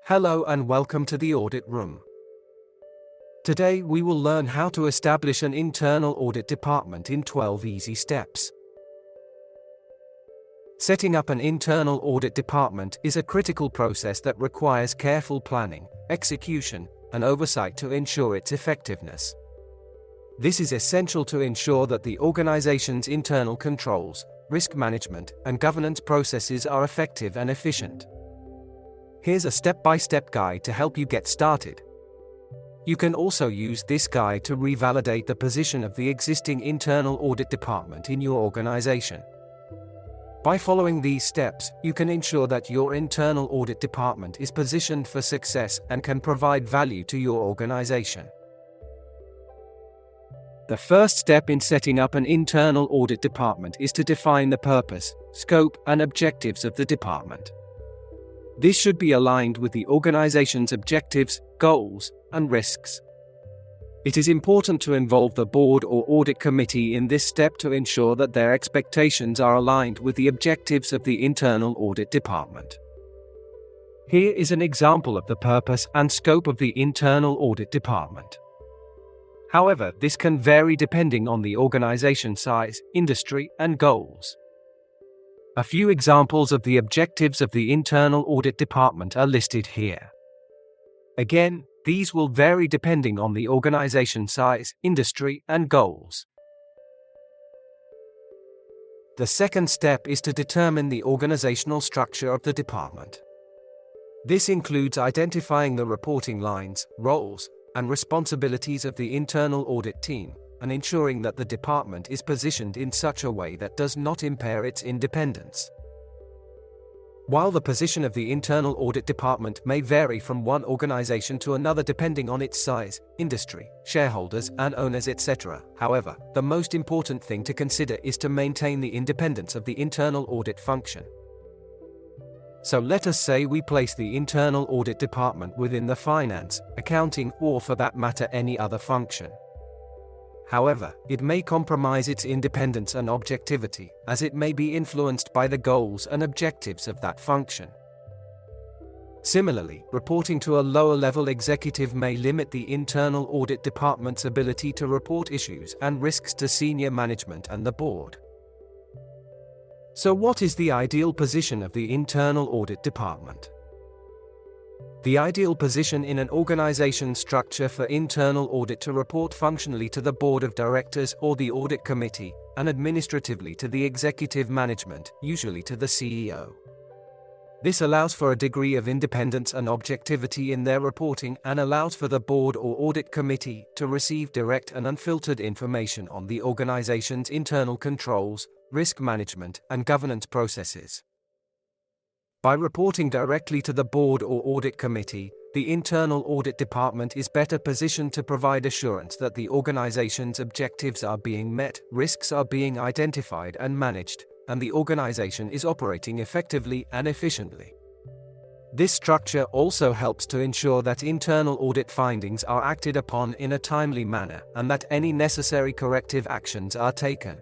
Hello and welcome to the Audit Room. Today we will learn how to establish an internal audit department in 12 easy steps. Setting up an internal audit department is a critical process that requires careful planning, execution, and oversight to ensure its effectiveness. This is essential to ensure that the organization's internal controls, risk management, and governance processes are effective and efficient. Here's a step-by-step guide to help you get started. You can also use this guide to revalidate the position of the existing internal audit department in your organization. By following these steps, you can ensure that your internal audit department is positioned for success and can provide value to your organization. The first step in setting up an internal audit department is to define the purpose, scope, and objectives of the department. This should be aligned with the organization's objectives, goals, and risks. It is important to involve the board or audit committee in this step to ensure that their expectations are aligned with the objectives of the internal audit department. Here is an example of the purpose and scope of the internal audit department. However, this can vary depending on the organization size, industry, and goals. A few examples of the objectives of the internal audit department are listed here. Again, these will vary depending on the organization size, industry, and goals. The second step is to determine the organizational structure of the department. This includes identifying the reporting lines, roles, and responsibilities of the internal audit team, and ensuring that the department is positioned in such a way that does not impair its independence. While the position of the internal audit department may vary from one organization to another depending on its size, industry, shareholders and owners, etc., however, the most important thing to consider is to maintain the independence of the internal audit function. So let us say we place the internal audit department within the finance, accounting, or for that matter any other function. However, it may compromise its independence and objectivity, as it may be influenced by the goals and objectives of that function. Similarly, reporting to a lower-level executive may limit the internal audit department's ability to report issues and risks to senior management and the board. So what is the ideal position of the internal audit department? The ideal position in an organization's structure for internal audit to report functionally to the board of directors or the audit committee, and administratively to the executive management, usually to the CEO. This allows for a degree of independence and objectivity in their reporting and allows for the board or audit committee to receive direct and unfiltered information on the organization's internal controls, risk management, and governance processes. By reporting directly to the board or audit committee, the internal audit department is better positioned to provide assurance that the organization's objectives are being met, risks are being identified and managed, and the organization is operating effectively and efficiently. This structure also helps to ensure that internal audit findings are acted upon in a timely manner and that any necessary corrective actions are taken.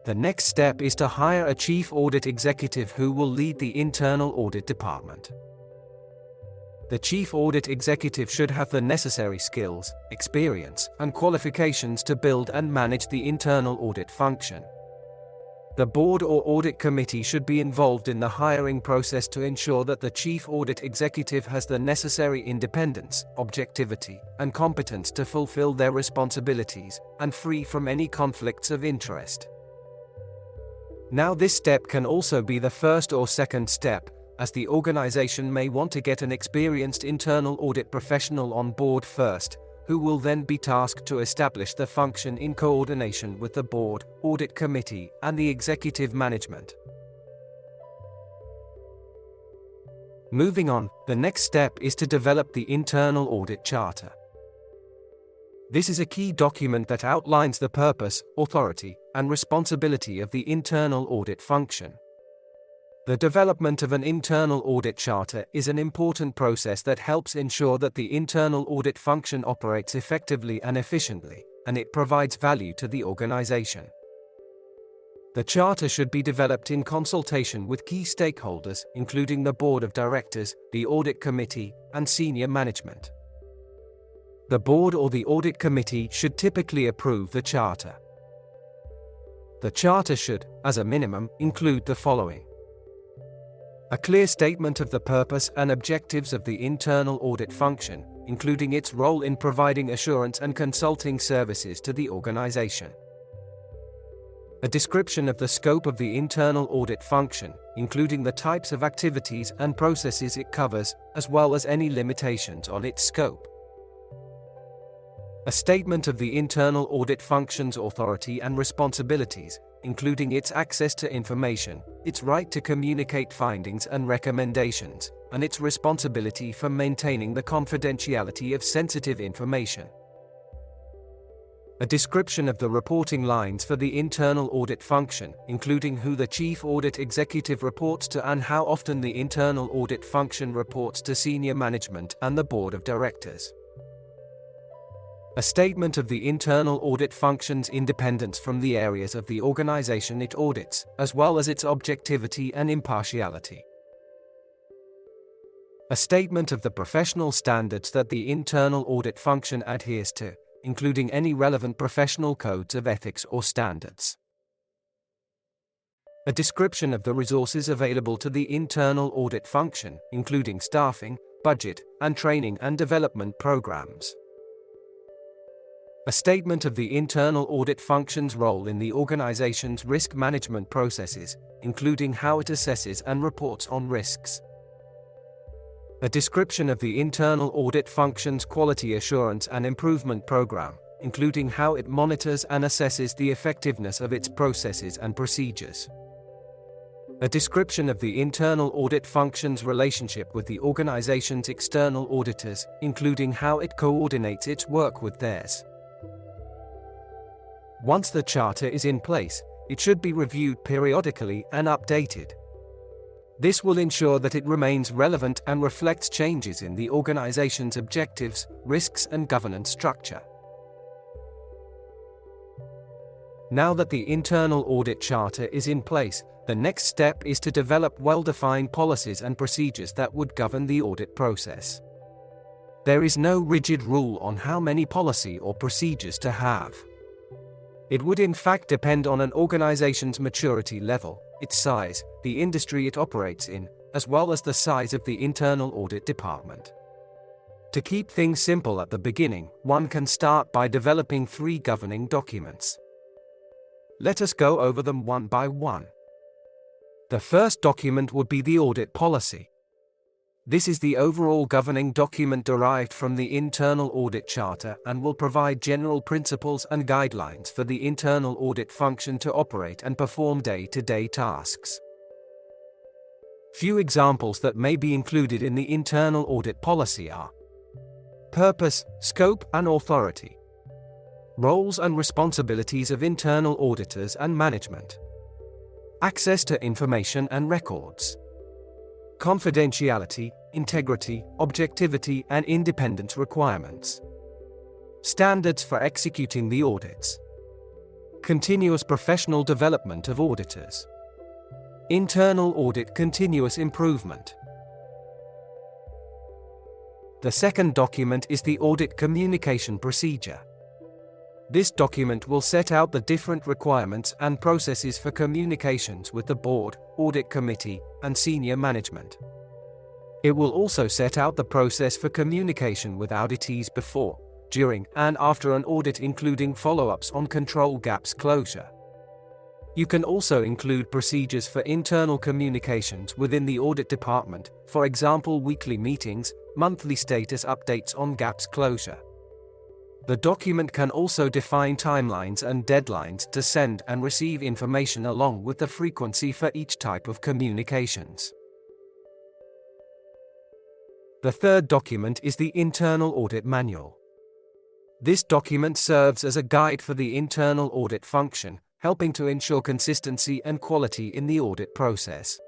The next step is to hire a chief audit executive who will lead the internal audit department. The chief audit executive should have the necessary skills, experience, and qualifications to build and manage the internal audit function. The board or audit committee should be involved in the hiring process to ensure that the chief audit executive has the necessary independence, objectivity, and competence to fulfill their responsibilities, and free from any conflicts of interest. Now this step can also be the first or second step, as the organization may want to get an experienced internal audit professional on board first, who will then be tasked to establish the function in coordination with the board, audit committee, and the executive management. Moving on, the next step is to develop the internal audit charter. This is a key document that outlines the purpose, authority, and responsibility of the internal audit function. The development of an internal audit charter is an important process that helps ensure that the internal audit function operates effectively and efficiently, and it provides value to the organization. The charter should be developed in consultation with key stakeholders, including the board of directors, the audit committee, and senior management. The board or the audit committee should typically approve the charter. The charter should, as a minimum, include the following: a clear statement of the purpose and objectives of the internal audit function, including its role in providing assurance and consulting services to the organization. A description of the scope of the internal audit function, including the types of activities and processes it covers, as well as any limitations on its scope. A statement of the internal audit function's authority and responsibilities, including its access to information, its right to communicate findings and recommendations, and its responsibility for maintaining the confidentiality of sensitive information. A description of the reporting lines for the internal audit function, including who the chief audit executive reports to and how often the internal audit function reports to senior management and the board of directors. A statement of the internal audit function's independence from the areas of the organization it audits, as well as its objectivity and impartiality. A statement of the professional standards that the internal audit function adheres to, including any relevant professional codes of ethics or standards. A description of the resources available to the internal audit function, including staffing, budget, and training and development programs. A statement of the internal audit function's role in the organization's risk management processes, including how it assesses and reports on risks. A description of the internal audit function's quality assurance and improvement program, including how it monitors and assesses the effectiveness of its processes and procedures. A description of the internal audit function's relationship with the organization's external auditors, including how it coordinates its work with theirs. Once the charter is in place, it should be reviewed periodically and updated. This will ensure that it remains relevant and reflects changes in the organization's objectives, risks, and governance structure. Now that the internal audit charter is in place, the next step is to develop well-defined policies and procedures that would govern the audit process. There is no rigid rule on how many policy or procedures to have. It would in fact depend on an organization's maturity level, its size, the industry it operates in, as well as the size of the internal audit department. To keep things simple at the beginning, one can start by developing 3 governing documents. Let us go over them one by one. The first document would be the audit policy. This is the overall governing document derived from the internal audit charter and will provide general principles and guidelines for the internal audit function to operate and perform day-to-day tasks. Few examples that may be included in the internal audit policy are: purpose, scope, and authority, roles and responsibilities of internal auditors and management, access to information and records, confidentiality, integrity, objectivity, and independence requirements, standards for executing the audits, continuous professional development of auditors, internal audit continuous improvement. The second document is the audit communication procedure. This document will set out the different requirements and processes for communications with the board, audit committee, and senior management. It will also set out the process for communication with auditees before, during, and after an audit, including follow-ups on control gaps closure. You can also include procedures for internal communications within the audit department, for example weekly meetings, monthly status updates on gaps closure. The document can also define timelines and deadlines to send and receive information along with the frequency for each type of communications. The third document is the Internal Audit Manual. This document serves as a guide for the internal audit function, helping to ensure consistency and quality in the audit process.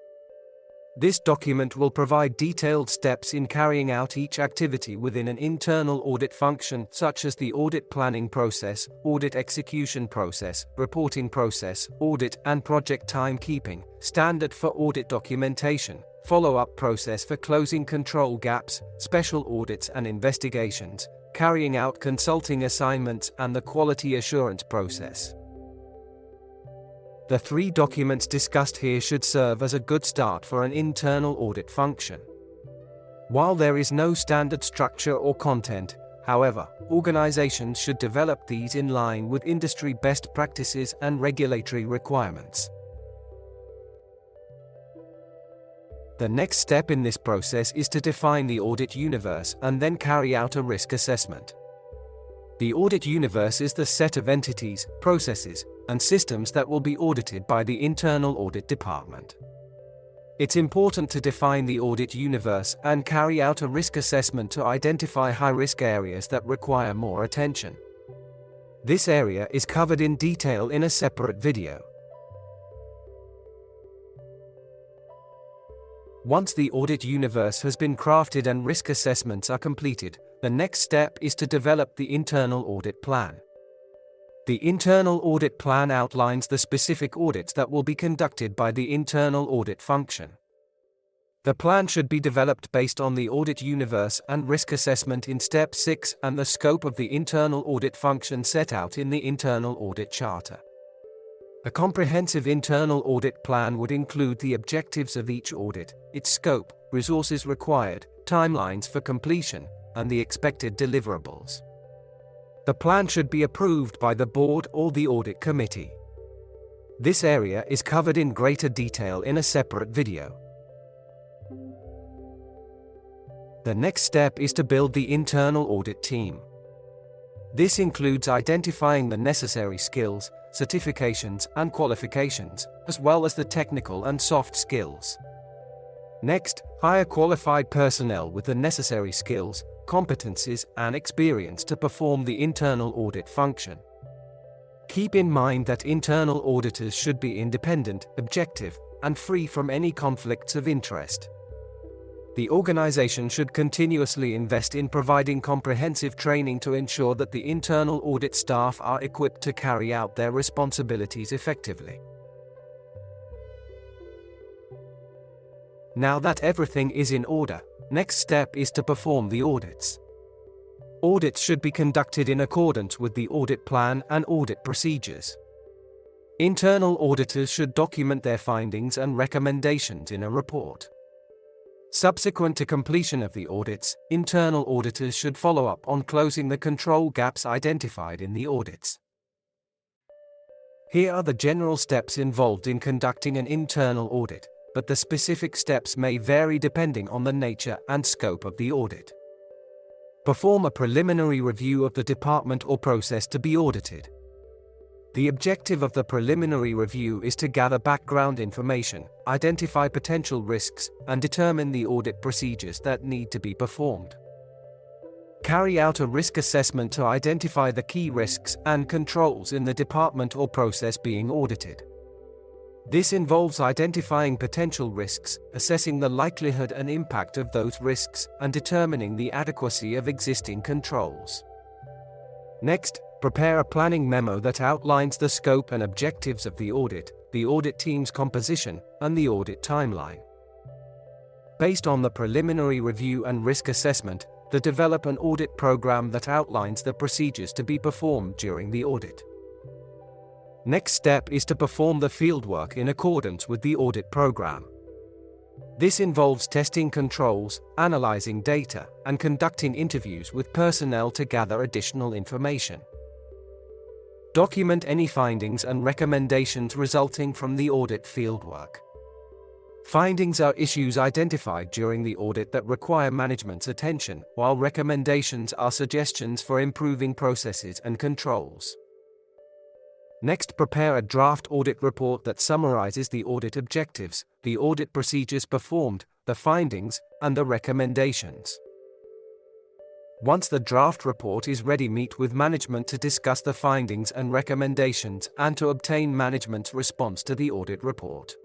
This document will provide detailed steps in carrying out each activity within an internal audit function, such as the audit planning process, audit execution process, reporting process, audit and project timekeeping, standard for audit documentation, follow-up process for closing control gaps, special audits and investigations, carrying out consulting assignments, and the quality assurance process. The 3 documents discussed here should serve as a good start for an internal audit function. While there is no standard structure or content, however, organizations should develop these in line with industry best practices and regulatory requirements. The next step in this process is to define the audit universe and then carry out a risk assessment. The audit universe is the set of entities, processes, and systems that will be audited by the internal audit department. It's important to define the audit universe and carry out a risk assessment to identify high-risk areas that require more attention. This area is covered in detail in a separate video. Once the audit universe has been crafted and risk assessments are completed, the next step is to develop the internal audit plan. The internal audit plan outlines the specific audits that will be conducted by the internal audit function. The plan should be developed based on the audit universe and risk assessment in Step 6 and the scope of the internal audit function set out in the internal audit charter. A comprehensive internal audit plan would include the objectives of each audit, its scope, resources required, timelines for completion, and the expected deliverables. The plan should be approved by the board or the audit committee. This area is covered in greater detail in a separate video. The next step is to build the internal audit team. This includes identifying the necessary skills, certifications, and qualifications, as well as the technical and soft skills. Next, hire qualified personnel with the necessary skills, competencies, and experience to perform the internal audit function. Keep in mind that internal auditors should be independent, objective, and free from any conflicts of interest. The organization should continuously invest in providing comprehensive training to ensure that the internal audit staff are equipped to carry out their responsibilities effectively. Now that everything is in order, next step is to perform the audits. Audits should be conducted in accordance with the audit plan and audit procedures. Internal auditors should document their findings and recommendations in a report. Subsequent to completion of the audits, internal auditors should follow up on closing the control gaps identified in the audits. Here are the general steps involved in conducting an internal audit, but the specific steps may vary depending on the nature and scope of the audit. Perform a preliminary review of the department or process to be audited. The objective of the preliminary review is to gather background information, identify potential risks, and determine the audit procedures that need to be performed. Carry out a risk assessment to identify the key risks and controls in the department or process being audited. This involves identifying potential risks, assessing the likelihood and impact of those risks, and determining the adequacy of existing controls. Next, prepare a planning memo that outlines the scope and objectives of the audit team's composition, and the audit timeline. Based on the preliminary review and risk assessment, develop an audit program that outlines the procedures to be performed during the audit. Next step is to perform the fieldwork in accordance with the audit program. This involves testing controls, analyzing data, and conducting interviews with personnel to gather additional information. Document any findings and recommendations resulting from the audit fieldwork. Findings are issues identified during the audit that require management's attention, while recommendations are suggestions for improving processes and controls. Next, prepare a draft audit report that summarizes the audit objectives, the audit procedures performed, the findings, and the recommendations. Once the draft report is ready, meet with management to discuss the findings and recommendations and to obtain management's response to the audit report.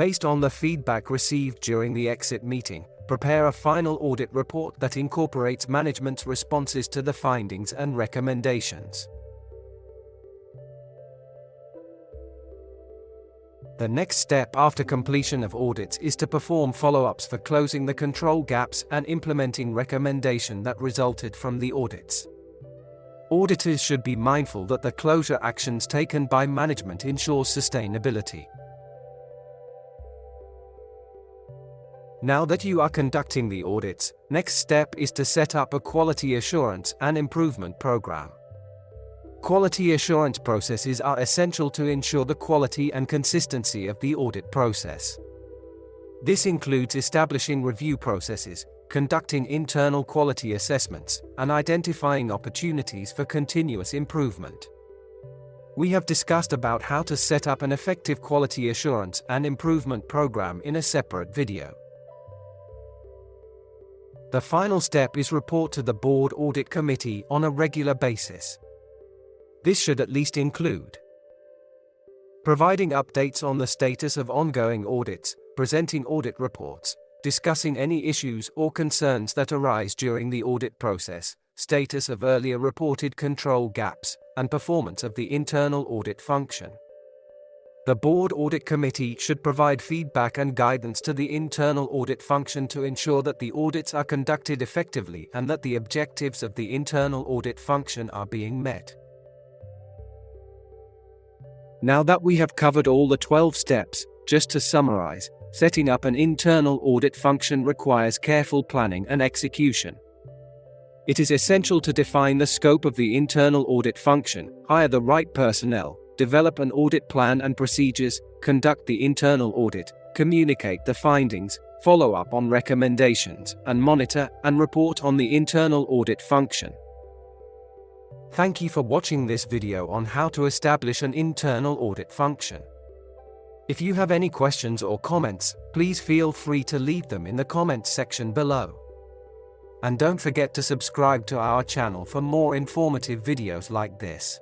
Based on the feedback received during the exit meeting, prepare a final audit report that incorporates management's responses to the findings and recommendations. The next step after completion of audits is to perform follow-ups for closing the control gaps and implementing recommendations that resulted from the audits. Auditors should be mindful that the closure actions taken by management ensure sustainability. Now that you are conducting the audits, next step is to set up a quality assurance and improvement program. Quality assurance processes are essential to ensure the quality and consistency of the audit process. This includes establishing review processes, conducting internal quality assessments, and identifying opportunities for continuous improvement. We have discussed about how to set up an effective quality assurance and improvement program in a separate video. The final step is report to the Board Audit Committee on a regular basis. This should at least include providing updates on the status of ongoing audits, presenting audit reports, discussing any issues or concerns that arise during the audit process, status of earlier reported control gaps, and performance of the internal audit function. The Board Audit Committee should provide feedback and guidance to the internal audit function to ensure that the audits are conducted effectively and that the objectives of the internal audit function are being met. Now that we have covered all the 12 steps, just to summarize, setting up an internal audit function requires careful planning and execution. It is essential to define the scope of the internal audit function, hire the right personnel, develop an audit plan and procedures, conduct the internal audit, communicate the findings, follow up on recommendations, and monitor and report on the internal audit function. Thank you for watching this video on how to establish an internal audit function. If you have any questions or comments, please feel free to leave them in the comments section below. And don't forget to subscribe to our channel for more informative videos like this.